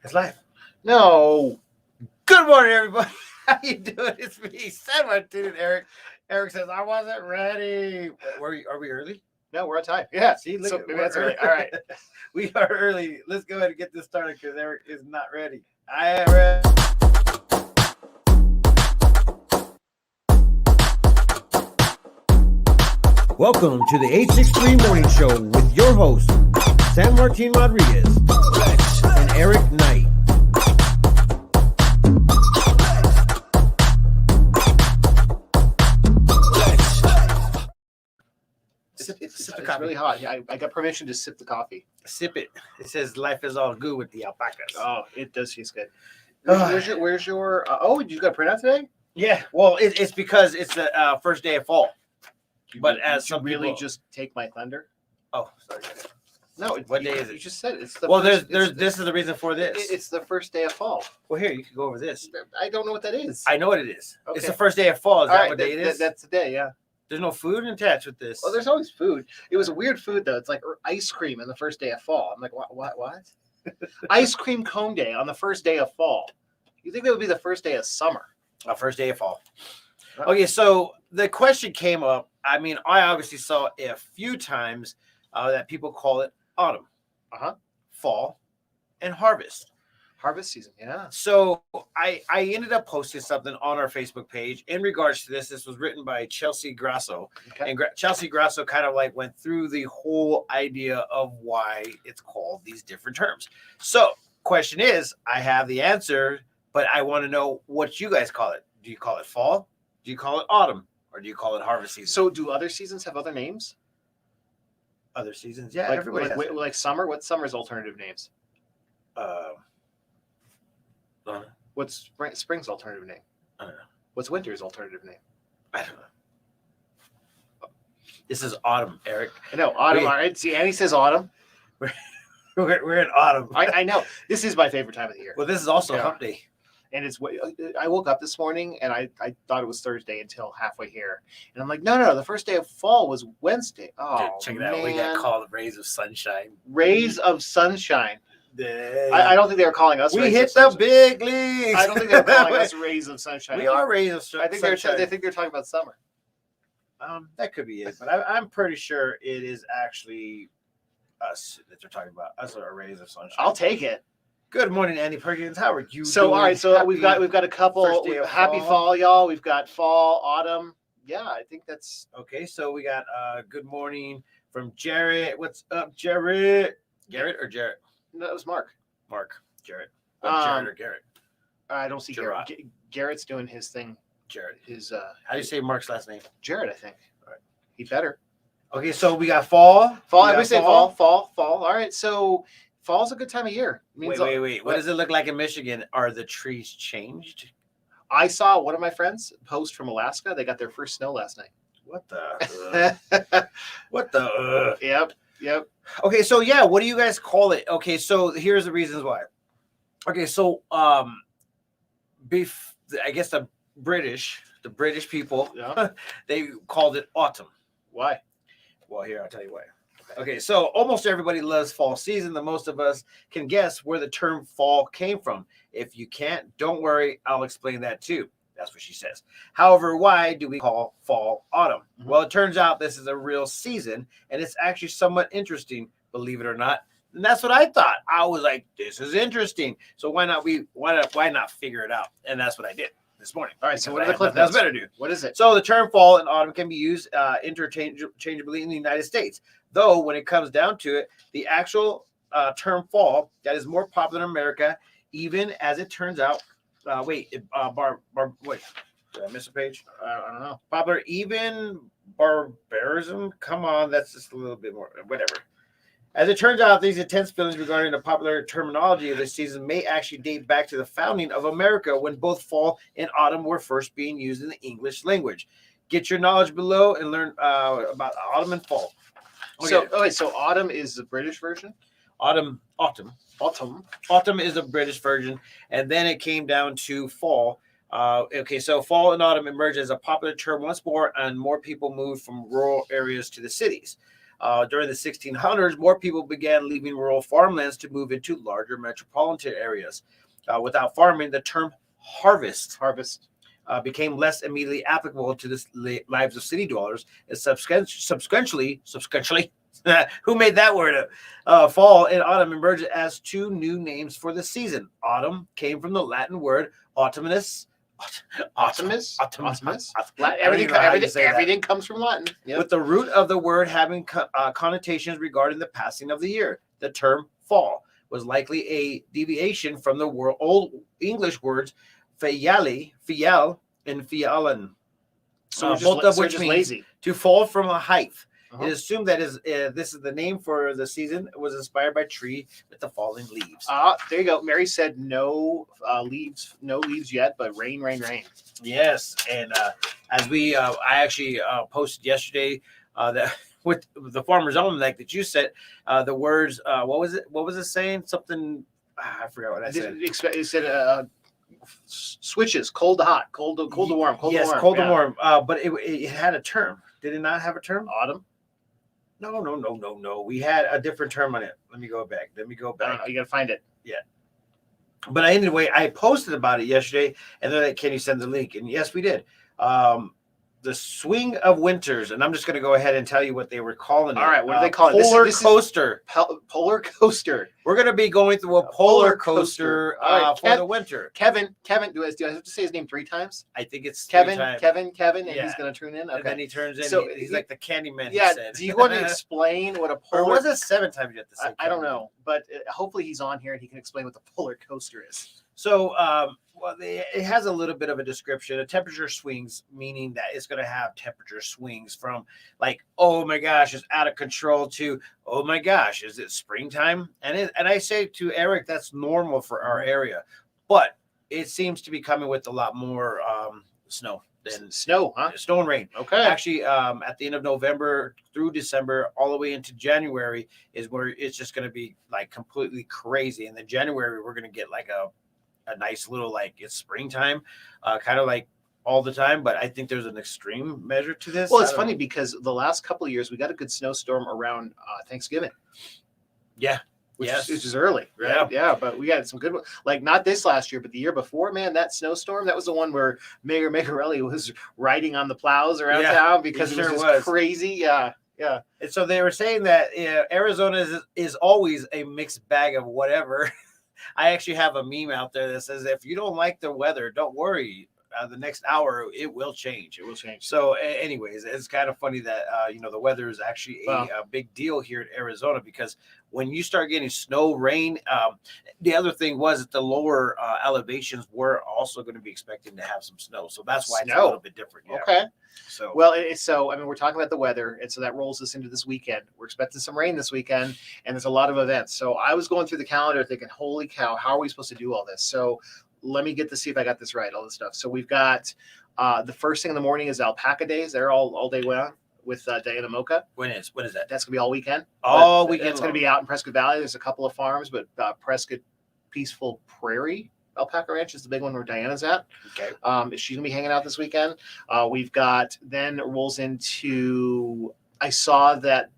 It's live. No. Good morning, everybody. How you doing? It's me, San Martin and Eric. Eric says I wasn't ready. Are we early? No, we're on time. Yeah. See, look So at maybe that's early. All right. We are early. Let's go ahead and get this started because Eric is not ready. I am ready. Welcome to the 863 Morning Show with your host, San Martin Rodriguez and Eric Knight. It's really hot. Yeah, I got permission to sip the coffee. Sip it. It says life is all good with the alpacas. Oh, it does taste good. Where's your oh, you got a printout today? Yeah, well, it's because it's the first day of fall. But as you some really people... just take my thunder? Oh, sorry. No, what day is it? You just said it's the well. First, This is the reason for this. It's the first day of fall. Well, here you can go over this. I don't know what that is. I know what it is. Okay. It's the first day of fall. Is All that right, what day it is? That's the day. Yeah. There's no food attached with this. Well, there's always food. It was a weird food though. It's like ice cream on the first day of fall. I'm like, what? Ice cream cone day on the first day of fall. You think that would be the first day of summer? First day of fall. Okay, so the question came up. I mean, I obviously saw it a few times that people call it autumn, fall, and harvest. Harvest season, yeah. So I ended up posting something on our Facebook page in regards to this. This was written by Chelsea Grasso. Okay. And Chelsea Grasso kind of like went through the whole idea of why it's called these different terms. So question is, I have the answer, but I want to know what you guys call it. Do you call it fall? Do you call it autumn? Or do you call it harvest season? So do other seasons have other names? Other seasons? Yeah. Like summer? What's summer's alternative names? What's spring's alternative name? I don't know. What's winter's alternative name? I don't know. This is autumn, Eric. I know, autumn. All right. See, Annie says autumn. We're in autumn. I know. This is my favorite time of the year. Well, this is also hump day. And I woke up this morning and I thought it was Thursday until halfway here. And I'm like, no, the first day of fall was Wednesday. Oh, dude, check it out. We got called rays of sunshine. Rays of sunshine. I don't think they were calling us. We hit the big leagues. I don't think they were calling us rays of sunshine. We are rays of sunshine. I think they're talking about summer. That could be it, but I'm pretty sure it is actually us that they're talking about. Us are rays of sunshine. I'll take it. Good morning, Andy Perkins. How are you? So, all right. So we've got a couple. Happy fall, y'all. We've got fall, autumn. Yeah, I think that's okay. So we got good morning from Jarrett. What's up, Jarrett? Garrett or Jarrett? No, it was Mark. Jarrett. Jarrett or Garrett? I don't see Garrett. Garrett's doing his thing. Jarrett. His how do you say Mark's last name? Jarrett, I think. All right. He better. Okay, so we got fall. Everybody say fall. All right, so fall's a good time of year. Wait. What does it look like in Michigan? Are the trees changed? I saw one of my friends post from Alaska. They got their first snow last night. What the? What the? Yep. Okay, so yeah, what do you guys call it? Okay, so here's the reasons why. Okay, so I guess the British people, they called it autumn. Why? Well, here I'll tell you why. Okay, so almost everybody loves fall season. The most of us can guess where the term fall came from. If you can't, don't worry, I'll explain that too. That's what she says. However, why do we call fall autumn? Mm-hmm. Well, it turns out this is a real season, and it's actually somewhat interesting, believe it or not. And that's what I thought. I was like, this is interesting. So why not figure it out? And that's what I did this morning. All right, so what are the clip notes? That's better, dude. What is it? So the term fall and autumn can be used interchangeably in the United States. Though when it comes down to it, the actual term fall that is more popular in America, even as it turns out. Wait, did I miss a page? I don't know. Popular, even barbarism. Come on, that's just a little bit more. Whatever. As it turns out, these intense feelings regarding the popular terminology of this season may actually date back to the founding of America, when both fall and autumn were first being used in the English language. Get your knowledge below and learn about autumn and fall. Okay. So autumn is the British version? Autumn is the British version, and then it came down to fall. So fall and autumn emerged as a popular term once more, and more people moved from rural areas to the cities. During the 1600s, more people began leaving rural farmlands to move into larger metropolitan areas. Without farming, the term harvest became less immediately applicable to the lives of city dwellers, and subsequently, who made that word up? Fall and autumn emerged as two new names for the season. Autumn came from the Latin word autumnus. Optimus. I don't even know how you say that. Everything comes from Latin. Yep. With the root of the word having connotations regarding the passing of the year. The term fall was likely a deviation from the Old English words fiel, and fialan. So Both of which just means lazy. to fall from a height. Uh-huh. It is assumed that this is the name for the season. It was inspired by tree with the falling leaves. There you go. Mary said no leaves yet, but rain. Yes, and as I actually posted yesterday that with the Farmer's Almanac that you said, the words. What was it? What was it saying? Something. I forgot what I said. It said switches, cold to hot, cold to warm, cold to warm. Cold to warm. But it had a term. Did it not have a term? Autumn. No. We had a different term on it. Let me go back. I don't know. You got to find it. Yeah. But anyway, I posted about it yesterday, and they're like, "Can you send the link?" And yes, we did. The Swing of Winters, and I'm just going to go ahead and tell you what they were calling it. All right, what do they call it? Polar coaster. Polar coaster. We're going to be going through a polar coaster for the winter. Kevin, do I have to say his name 3 times? I think it's Kevin, 3 times. Kevin, and Yeah. he's going to tune in. Okay. And then he turns in. So he's like the Candyman. Yeah. He said. Do you want to explain what a polar? Or was it 7 times you have to say? I don't know, but hopefully he's on here and he can explain what the polar coaster is. So, it has a little bit of a description. A temperature swings, meaning that it's going to have temperature swings from like, oh my gosh, it's out of control to, oh my gosh, is it springtime? And I say to Eric, that's normal for our area, but it seems to be coming with a lot more snow than snow, huh? Snow and rain. Okay. Actually, at the end of November through December, all the way into January is where it's just going to be like completely crazy. And then January, we're going to get like a nice little, like, it's springtime, kind of like all the time, but I think there's an extreme measure to this. Well, it's funny because the last couple of years we got a good snowstorm around Thanksgiving. Yeah. Which is early, right? Yeah, but we got some good ones. Like not this last year, but the year before, man, that snowstorm, that was the one where Mayor Magarelli was riding on the plows around town because it was just crazy. Yeah. And so they were saying that Arizona is always a mixed bag of whatever. I actually have a meme out there that says, if you don't like the weather, don't worry. The next hour, it will change. It will change. So anyways, it's kind of funny that, the weather is actually a big deal here in Arizona, because when you start getting snow, rain, the other thing was that the lower elevations were also going to be expecting to have some snow. So that's why it's a little bit different. Yeah. Okay. So, we're talking about the weather, and so that rolls us into this weekend. We're expecting some rain this weekend, and there's a lot of events. So I was going through the calendar thinking, holy cow, how are we supposed to do all this? So let me see if I got this right, all this stuff. So we've got the first thing in the morning is Alpaca Days. They're all day long with Diana Mocha. When is that? That's going to be all weekend. All weekend. It's going to be out in Prescott Valley. There's a couple of farms, but Prescott Peaceful Prairie Alpaca Ranch is the big one where Diana's at. Okay. She's going to be hanging out this weekend. We've got, then it rolls into, I saw that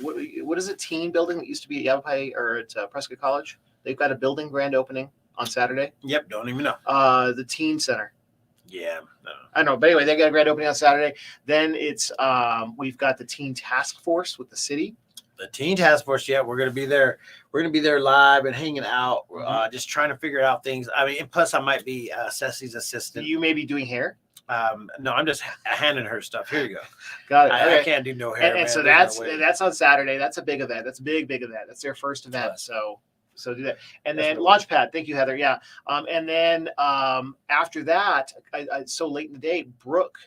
what is it, team building that used to be at Yavapai or at Prescott College? They've got a building grand opening on Saturday. Yep, don't even know. The teen center. Yeah, I know, but anyway, they got a grand opening on Saturday. Then it's we've got the teen task force with the city. The teen task force, yeah, we're gonna be there. We're gonna be there live and hanging out, just trying to figure out things. I mean, and plus I might be Cecily's assistant. You may be doing hair. No, I'm just handing her stuff. Here you go. Got it. I can't do no hair. And so that's on Saturday. That's a big event. That's a big event. That's their first event. So do that. And then Launchpad. Thank you, Heather. Yeah. And then after that, so late in the day, Brooke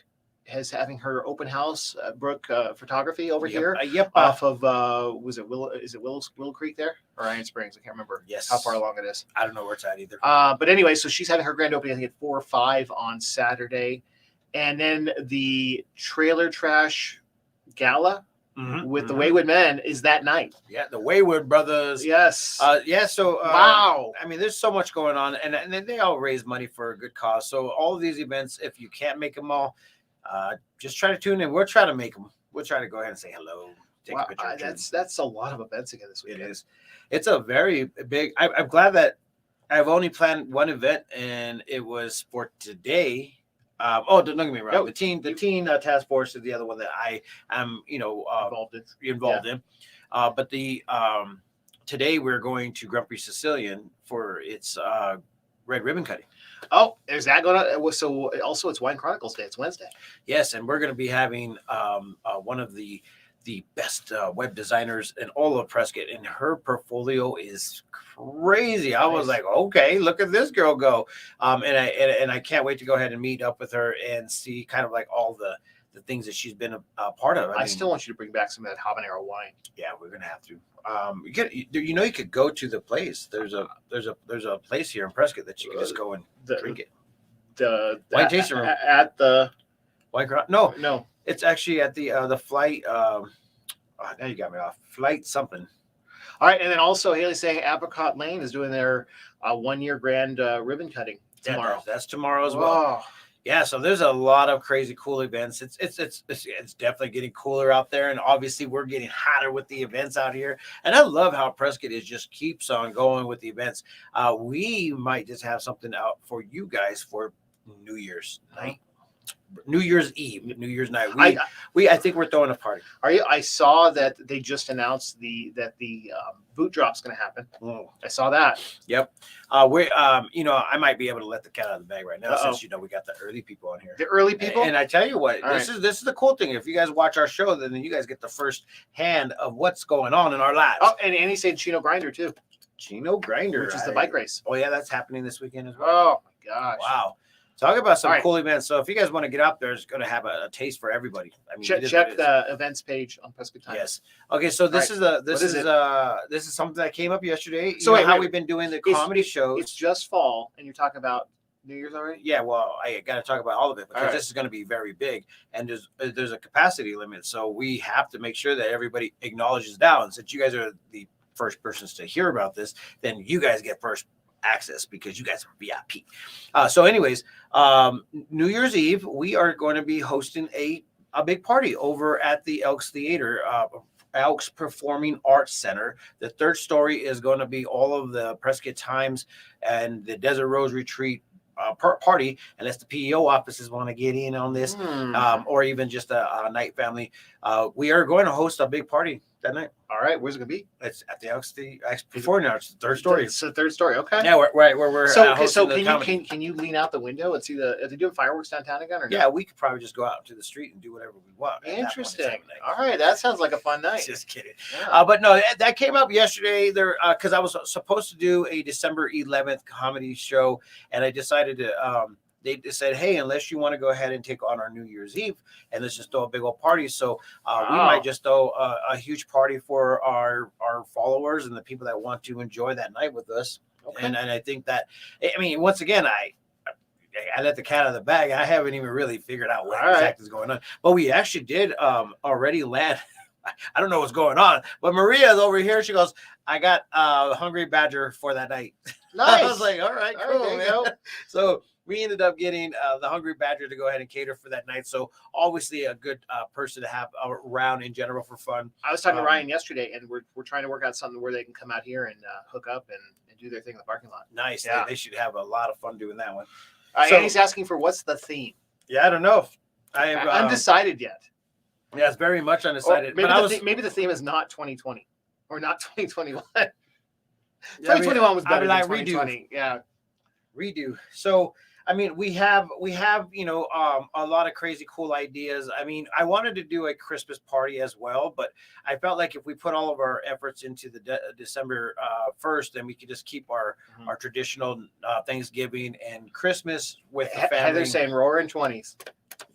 is having her open house, Brooke Photography over here. Off of Willow Creek there or Iron Springs? I can't remember. Yes. How far along it is. I don't know where it's at either. But anyway, so she's having her grand opening, I think, at 4 or 5 on Saturday. And then the Trailer Trash Gala with the Wayward Men is that night. Yeah, the Wayward Brothers. Yes. So wow. I mean, there's so much going on, and they all raise money for a good cause. So all of these events, if you can't make them all, just try to tune in. We'll try to make them. We'll try to go ahead and say hello. take Wow, a picture. that's a lot of events again this It weekend. is. It's a very big. I'm glad that I've only planned one event, and it was for today. Don't get me wrong. No, the teen task force is the other one that I am, involved in. But the today we're going to Grumpy Sicilian for its red ribbon cutting. Oh, is that going to? So also, it's Wine Chronicles Day. It's Wednesday. Yes, and we're going to be having one of the best web designers in all of Prescott, and her portfolio is crazy. I was like, okay, look at this girl go, and I can't wait to go ahead and meet up with her and see kind of like all the things that she's been a part of. I still want you to bring back some of that habanero wine. Yeah, we're gonna have to. You could go to the place. There's a place here in Prescott that you can just go and drink it. The wine tasting room at the wine. No, it's actually at the flight. Now you got me off. Flight something. All right, and then also Haley's saying Apricot Lane is doing their 1 year grand ribbon cutting tomorrow. Yeah, that's tomorrow as well. Yeah, so there's a lot of crazy cool events. It's definitely getting cooler out there, and obviously we're getting hotter with the events out here. And I love how Prescott just keeps on going with the events. We might just have something out for you guys for New Year's night. New Year's Eve, New Year's night. I think we're throwing a party. Are you? I saw that they just announced that the boot drop's going to happen. I saw that. Yep. I might be able to let the cat out of the bag right now since we got the early people on here. The early people. And I tell you what, this is the cool thing. If you guys watch our show, then you guys get the first hand of what's going on in our lives. Oh, and Annie said Chino Grinder too. Chino Grinder, which is the bike race. Oh yeah, that's happening this weekend as well. Oh my gosh! Wow. Talk about some cool events. So if you guys want to get out there, it's going to have a taste for everybody. I mean, check the events page on Prescott Times. Yes. Okay. So this is something that came up yesterday. So how we've been doing the comedy shows. It's just fall, and you're talking about New Year's already. Yeah. Well, I got to talk about all of it because this is going to be very big, and there's a capacity limit. So we have to make sure that everybody acknowledges that. And since you guys are the first persons to hear about this, then you guys get first access because you guys are VIP. So anyways, New Year's Eve, we are going to be hosting a big party over at the Elks Theater, Elks Performing Arts Center. The third story is going to be all of the Prescott Times and the Desert Rose Retreat party, unless the PEO offices want to get in on this, or even just a night family. We are going to host a big party that night. All right, where's it gonna be? It's at the Elks Performing Arts, third story. It's the third story. Okay. Yeah, we're so can you lean out the window and see are they doing fireworks downtown again or no? Yeah, we could probably just go out to the street and do whatever we want. Interesting. All right, that sounds like a fun night. Just kidding. Yeah. But no, that came up yesterday there because I was supposed to do a December 11th comedy show, and I decided to they just said, hey, unless you want to go ahead and take on our New Year's Eve and let's just throw a big old party. So we might just throw a huge party for our followers and the people that want to enjoy that night with us. Okay. And I think that, I mean, once again, I let the cat out of the bag. I haven't even really figured out what exactly is going on. But we actually did already land. I don't know what's going on. But Maria's over here. She goes, I got Hungry Badger for that night. Nice. I was like, all right, cool, man. So we ended up getting the Hungry Badger to go ahead and cater for that night. So obviously a good person to have around in general for fun. I was talking to Ryan yesterday, and we're trying to work out something where they can come out here and hook up and do their thing in the parking lot. Nice. Yeah. They should have a lot of fun doing that one. And he's asking for what's the theme. Yeah, I don't know. I'm undecided yet. Yeah, it's very much undecided. Maybe the theme is not 2020 or not 2021. 2021 was better than 2020. Yeah. Redo. So I mean, we have a lot of crazy cool ideas. I mean, I wanted to do a Christmas party as well, but I felt like if we put all of our efforts into the December 1st, then we could just keep our traditional Thanksgiving and Christmas with the family. Heather's saying roaring 20s.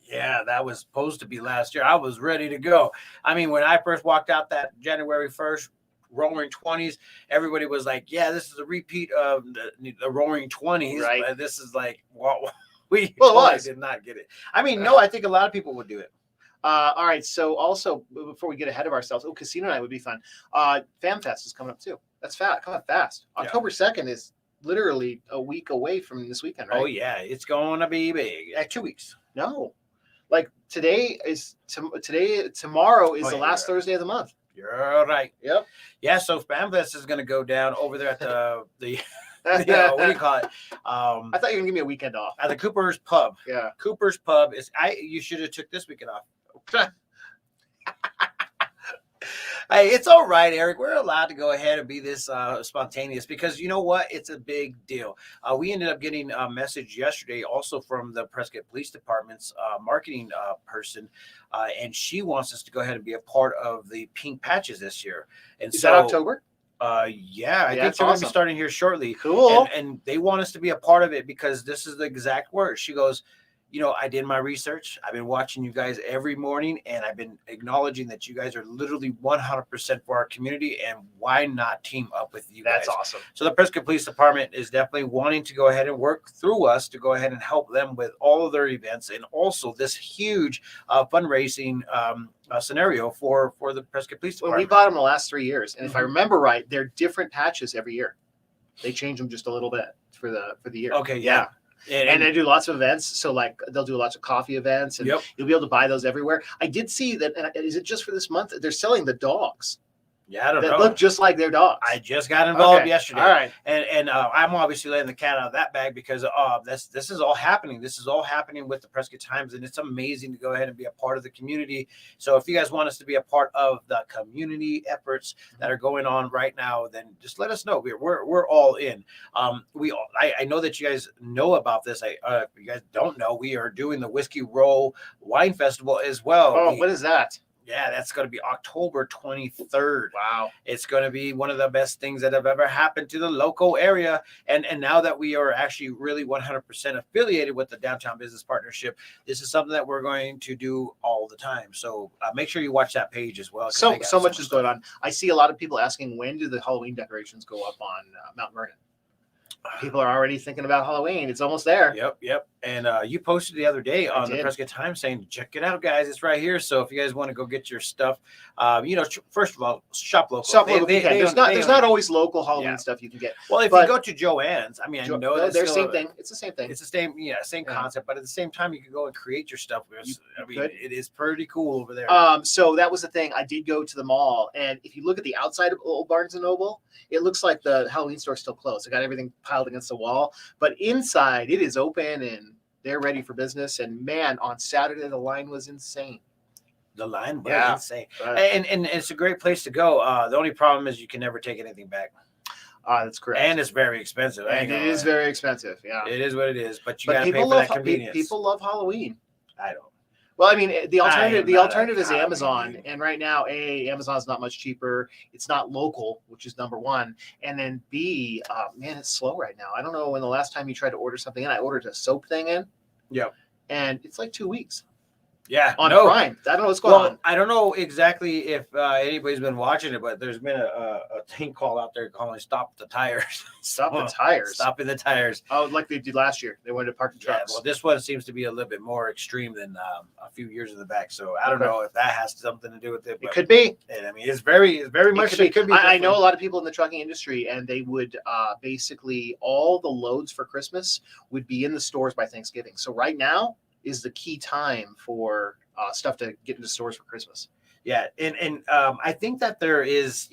Yeah, that was supposed to be last year. I was ready to go. I mean, when I first walked out that January 1st, Roaring 20s, everybody was like, yeah, this is a repeat of the Roaring 20s. Right. But this is like, we did not get it. I mean, no, I think a lot of people would do it. All right. So also, before we get ahead of ourselves, casino night would be fun. FamFest is coming up too. That's fast. Coming up fast. October 2nd is literally a week away from this weekend, right? Oh, yeah. It's going to be big. 2 weeks. No. Like today is tomorrow is Oh, the yeah, last you're right. Thursday of the month. You're right. Yep. Yeah, so FanFest is going to go down over there at the what do you call it? I thought you were gonna give me a weekend off. At the Cooper's Pub. Yeah. Cooper's Pub is you should have took this weekend off. Hey, it's all right, Eric. We're allowed to go ahead and be this spontaneous because you know what? It's a big deal. We ended up getting a message yesterday also from the Prescott Police Department's marketing person, and she wants us to go ahead and be a part of the Pink Patches this year. And Is so, that October? Yeah, I Yeah, think that's they're going to be awesome. starting here shortly. Cool. And they want us to be a part of it because this is the exact word. She goes, you know, I did my research. I've been watching you guys every morning, and I've been acknowledging that you guys are literally 100% for our community, and why not team up with you That's guys? awesome. So the Prescott Police Department is definitely wanting to go ahead and work through us to go ahead and help them with all of their events and also this huge fundraising scenario for the Prescott Police When Department. we bought them the last 3 years, and if I Mhm. remember right, they're different patches every year. They change them just a little bit for the year. Okay, yeah. And they do lots of events. So like they'll do lots of coffee events, and Yep. you'll be able to buy those everywhere. I did see that. And is it just for this month? They're selling the dogs Yeah, I don't that know. look just like their dogs. I just got involved Okay. yesterday. All right. And I'm obviously letting the cat out of that bag because this is all happening. This is all happening with the Prescott Times, and it's amazing to go ahead and be a part of the community. So if you guys want us to be a part of the community efforts that are going on right now, then just let us know. We're all in. I know that you guys know about this. If you guys don't know, we are doing the Whiskey Row Wine Festival as well. Oh, what is that? Yeah, that's going to be October 23rd. Wow. It's going to be one of the best things that have ever happened to the local area. And now that we are actually really 100% affiliated with the Downtown Business Partnership, this is something that we're going to do all the time. So make sure you watch that page as well. So much is going on. I see a lot of people asking, when do the Halloween decorations go up on Mount Vernon? People are already thinking about Halloween. It's almost there. Yep. And you posted the other day on the Prescott Times saying, check it out, guys. It's right here. So if you guys want to go get your stuff, first of all, shop local. Shop local. There's not always local Halloween stuff you can get. Well, if you go to Joann's, I mean, I know that's the same thing. It's the same thing. It's the same concept, but at the same time, you can go and create your stuff. It is pretty cool over there. So that was the thing. I did go to the mall, and if you look at the outside of old Barnes and Noble, it looks like the Halloween store is still closed. They got everything piled against the wall, but inside it is open and they're ready for business. And man, on Saturday the line was insane. The line was insane, Right. And it's a great place to go. The only problem is you can never take anything back. That's correct. And it's very expensive. And it is very expensive. Yeah, it is what it is. But you got to pay for that convenience. People love Halloween. I don't. Well, I mean, the alternative is Amazon, dude. and right now, Amazon's not much cheaper. It's not local, which is number one, and then B, man, it's slow right now. I don't know when the last time you tried to order something in. I ordered a soap thing in. Yep. And it's like 2 weeks. Yeah, on Prime. I don't know what's going on. I don't know exactly if anybody's been watching it, but there's been a thing call out there calling "Stop the Tires." The tires. Stopping the tires. Oh, like they did last year. They wanted to park the trucks. Well, this one seems to be a little bit more extreme than a few years in the back. So I don't know if that has something to do with it. It could be. And I mean, it's very much. It could be. I know a lot of people in the trucking industry, and they would basically all the loads for Christmas would be in the stores by Thanksgiving. So right now is the key time for stuff to get into stores for Christmas. Yeah, and I think that there is,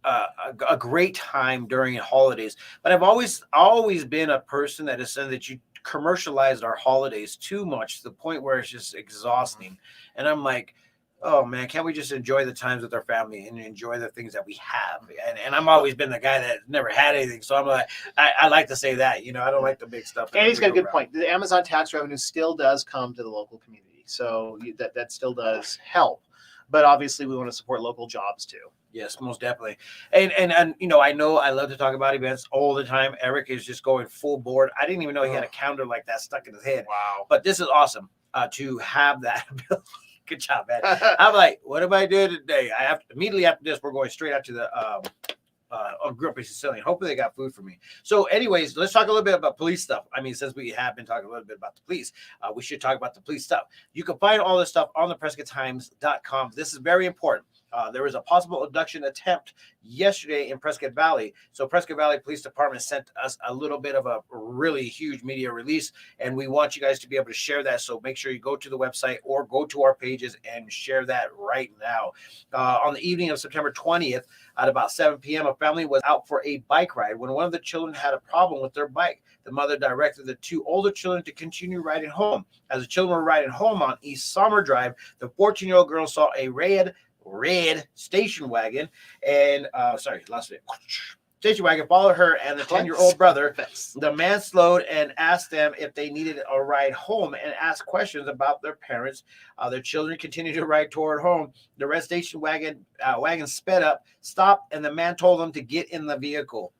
a great time during holidays. But I've always been a person that has said that you commercialized our holidays too much to the point where it's just exhausting. And I'm like, oh man, can't we just enjoy the times with our family and enjoy the things that we have? And I've always been the guy that never had anything. So I'm like, I like to say that, I don't like the big stuff. And he's got a good point. The Amazon tax revenue still does come to the local community. So that still does help. But obviously we want to support local jobs too. Yes, most definitely. And I know I love to talk about events all the time. Eric is just going full board. I didn't even know he had a calendar like that stuck in his head. Wow. But this is awesome to have that ability. Good job, man. I'm like, what am I doing today? I have to, immediately after this, we're going straight out to the Grumpy Sicilian. Hopefully they got food for me. So anyways, let's talk a little bit about police stuff. I mean, since we have been talking a little bit about the police, we should talk about the police stuff. You can find all this stuff on the PrescottTimes.com. This is very important. There was a possible abduction attempt yesterday in Prescott Valley. So Prescott Valley Police Department sent us a little bit of a really huge media release, and we want you guys to be able to share that. So make sure you go to the website or go to our pages and share that right now. On the evening of September 20th at about 7 p.m., a family was out for a bike ride when one of the children had a problem with their bike. The mother directed the two older children to continue riding home. As the children were riding home on East Summer Drive, the 14-year-old girl saw a red station wagon and station wagon followed her and the 10-year-old brother. The man slowed and asked them if they needed a ride home and asked questions about their parents. Their children continued to ride toward home. The red station wagon sped up, stopped, and the man told them to get in the vehicle.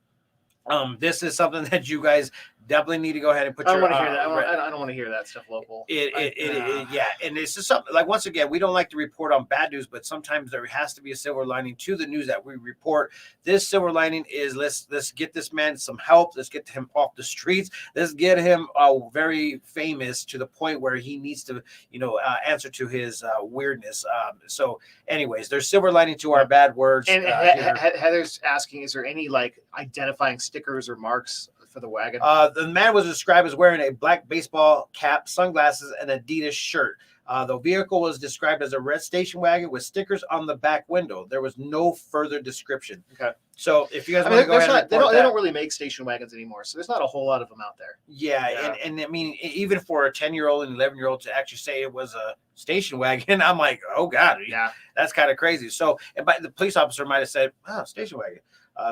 This is something that you guys definitely need to go ahead and put. I don't want to hear that. I don't want to hear that stuff local. Yeah, and it's just something like, once again, we don't like to report on bad news, but sometimes there has to be a silver lining to the news that we report. This silver lining is let's get this man some help. Let's get him off the streets. Let's get him very famous to the point where he needs to, answer to his weirdness. So, anyways, there's silver lining to our bad words. And Heather's asking, is there any like identifying stickers or marks for the wagon? The man was described as wearing a black baseball cap, sunglasses, and Adidas shirt. The vehicle was described as a red station wagon with stickers on the back window. There was no further description. Okay. So if you guys want to go ahead, they don't really make station wagons anymore, so there's not a whole lot of them out there. Yeah. And I mean, even for a 10-year-old and 11-year-old to actually say it was a station wagon, I'm like, oh God, yeah, that's kind of crazy. So, the police officer might have said, oh, station wagon.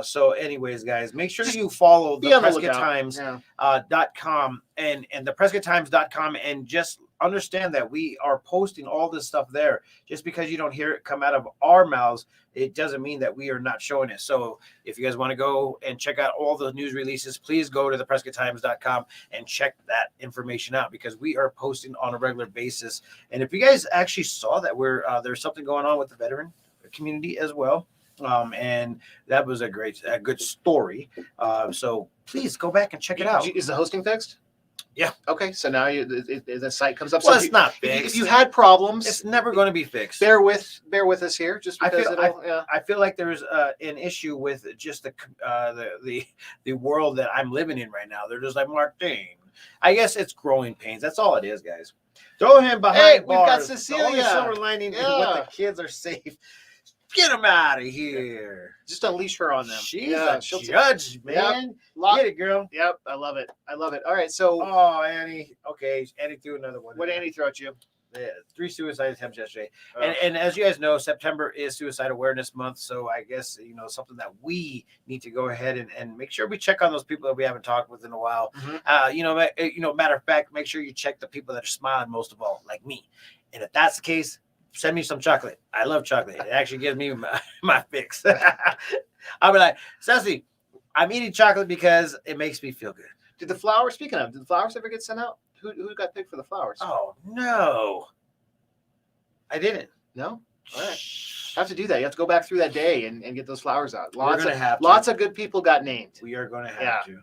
So anyways, guys, make sure you follow the PrescottTimes.com and the PrescottTimes.com, and just understand that we are posting all this stuff there. Just because you don't hear it come out of our mouths, it doesn't mean that we are not showing it. So if you guys want to go and check out all the news releases, please go to the PrescottTimes.com and check that information out, because we are posting on a regular basis. And if you guys actually saw that there's something going on with the veteran community as well. And that was a good story. So please go back and check it out. Is the hosting fixed? Yeah. Okay. So now the site comes up. Well, so it's not fixed. If you had problems, it's never going to be fixed. Bear with us here, just because I feel like there's an issue with just the world that I'm living in right now. They're just like, Martin. I guess it's growing pains. That's all it is, guys. Throw him behind bars. We've got Cecilia. The only silver lining is what the kids are safe. Get them out of here. Just unleash her on them. She's a judge, man. Yep. Get it, girl. Yep, I love it. All right, so. Oh, Annie. Okay, Annie threw another one. What did Annie throw at you? 3 suicide attempts yesterday. And as you guys know, September is Suicide Awareness Month. So I guess, something that we need to go ahead and make sure we check on those people that we haven't talked with in a while. Mm-hmm. Matter of fact, make sure you check the people that are smiling most of all, like me. And if that's the case, send me some chocolate. I love chocolate. It actually gives me my fix. I'll be like, Ceci, I'm eating chocolate because it makes me feel good. Did the flowers ever get sent out? Who got picked for the flowers? Oh, no. I didn't. No? All right. I have to do that. You have to go back through that day and get those flowers out. Lots of good people got named. We are going to have to.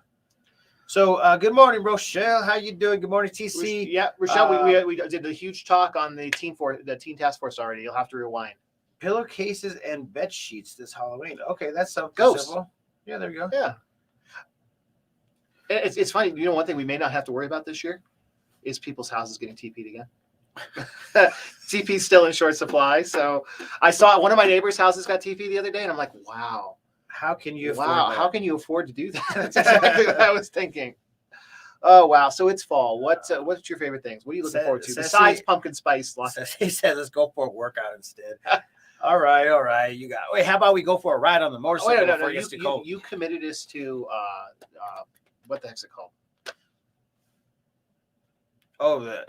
So, good morning, Rochelle. How you doing? Good morning, TC. Rochelle, we did a huge talk on the teen task force already. You'll have to rewind. Pillowcases and bed sheets this Halloween. Okay, that's so simple. Yeah, there you go. Yeah. It's funny. One thing we may not have to worry about this year is people's houses getting TP'd again. TP's still in short supply. So I saw one of my neighbors' houses got TP'd the other day, and I'm like, wow. How can you can you afford to do that? That's exactly what I was thinking. Oh, wow. So it's fall. What's your favorite things? What are you looking forward to besides pumpkin spice latte? He said, let's go for a workout instead. All right. How about we go for a ride on the motorcycle before it gets too cold? You committed us to, what the heck's it called? Oh, the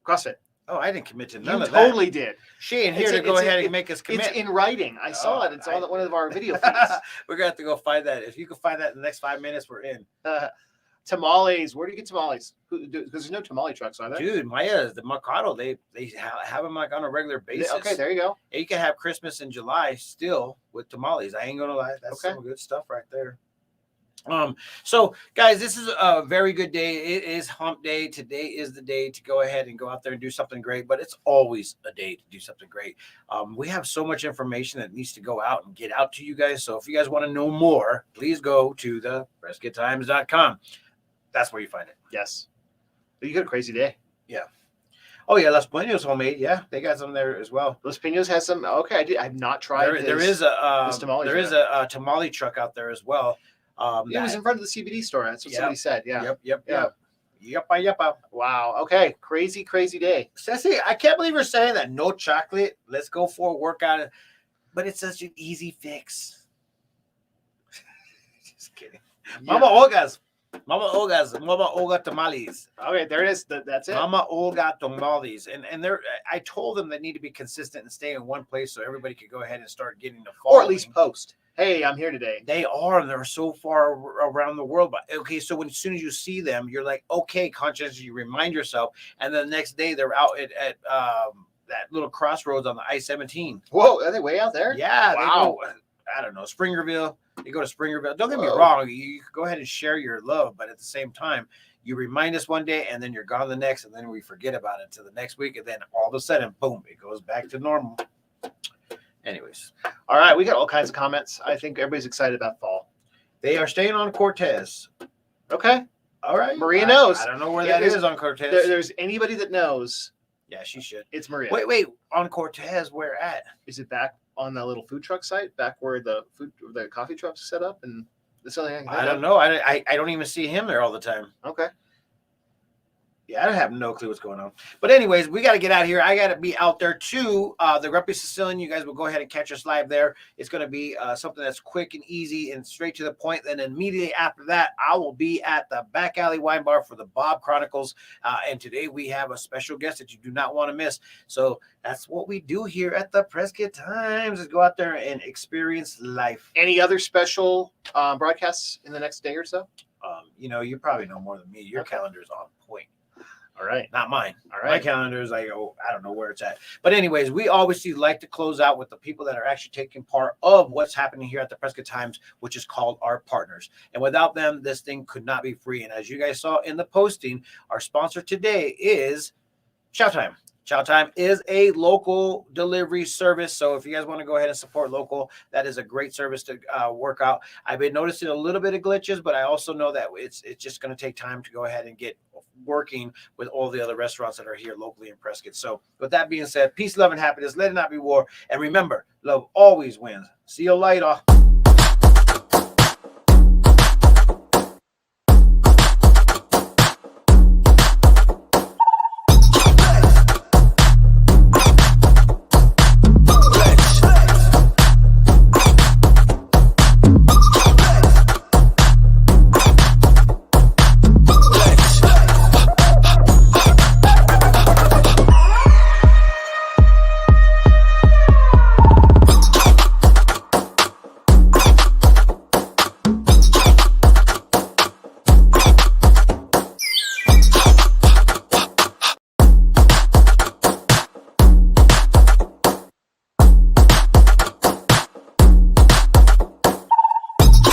CrossFit. Oh, I didn't commit to none of that. You totally did. She ain't here to go ahead and make us commit. It's in writing. I saw it. It's on one of our video feeds. We're going to have to go find that. If you can find that in the next 5 minutes, we're in. Tamales. Where do you get tamales? Because there's no tamale trucks, are there? Dude, Maya's, the Mercado, they have them like on a regular basis. Okay, there you go. And you can have Christmas in July still with tamales. I ain't going to lie. That's some good stuff right there. So guys, this is a very good day. It is hump day. Today is the day to go ahead and go out there and do something great, but it's always a day to do something great. We have so much information that needs to go out and get out to you guys. So if you guys want to know more, please go to the PrescottTimes.com. That's where you find it. Yes. You got a crazy day. Yeah. Oh yeah, Los Buenos homemade. Yeah, they got some there as well. Los Pinos has some. Okay, I've not tried. There is a tamales a tamale truck out there as well. It was in front of the CBD store. That's what somebody said. Yeah. Yep. Wow. Okay. Crazy day. Ceci, I can't believe you're saying that. No chocolate. Let's go for a workout. But it's such an easy fix. Just kidding. Yeah. Mama Olga tamales. Okay, there it is. That's it. Mama Olga tamales. And I told them they need to be consistent and stay in one place so everybody could go ahead and start getting the following. Or at least post. Hey, I'm here today. They are, and they're so far around the world. But okay, so as soon as you see them, you're like, okay, consciously you remind yourself, and then the next day they're out at that little crossroads on the I-17. Whoa, are they way out there? Yeah, wow. They go, I don't know, Springerville. They go to Springerville. Don't get me wrong, you can go ahead and share your love, but at the same time, you remind us one day, and then you're gone the next, and then we forget about it until the next week, and then all of a sudden, boom, it goes back to normal. Anyways. All right, we got all kinds of comments. I think everybody's excited about fall. They are staying on Cortez. Okay. All right. Maria knows. I don't know where that is on Cortez. There's anybody that knows. Yeah, she should. It's Maria. Wait. On Cortez, where at? Is it back on that little food truck site, back where the coffee truck's set up? And that's something I don't know. I don't even see him there all the time. Okay. Yeah, I have no clue what's going on. But anyways, we got to get out of here. I got to be out there too. The Grumpy Sicilian, you guys will go ahead and catch us live there. It's going to be something that's quick and easy and straight to the point. Then immediately after that, I will be at the Back Alley Wine Bar for the Bob Chronicles. And today we have a special guest that you do not want to miss. So that's what we do here at the Prescott Times, is go out there and experience life. Any other special broadcasts in the next day or so? You probably know more than me. Your calendar's on point. All right. Not mine. All right. My calendar is like, I don't know where it's at. But anyways, we obviously like to close out with the people that are actually taking part of what's happening here at the Prescott Times, which is called our partners. And without them, this thing could not be free. And as you guys saw in the posting, our sponsor today is Chow Time. Chow Time is a local delivery service. So if you guys want to go ahead and support local, that is a great service to work out. I've been noticing a little bit of glitches, but I also know that it's just going to take time to go ahead and get working with all the other restaurants that are here locally in Prescott. So with that being said, peace, love, and happiness. Let it not be war. And remember, love always wins. See you later.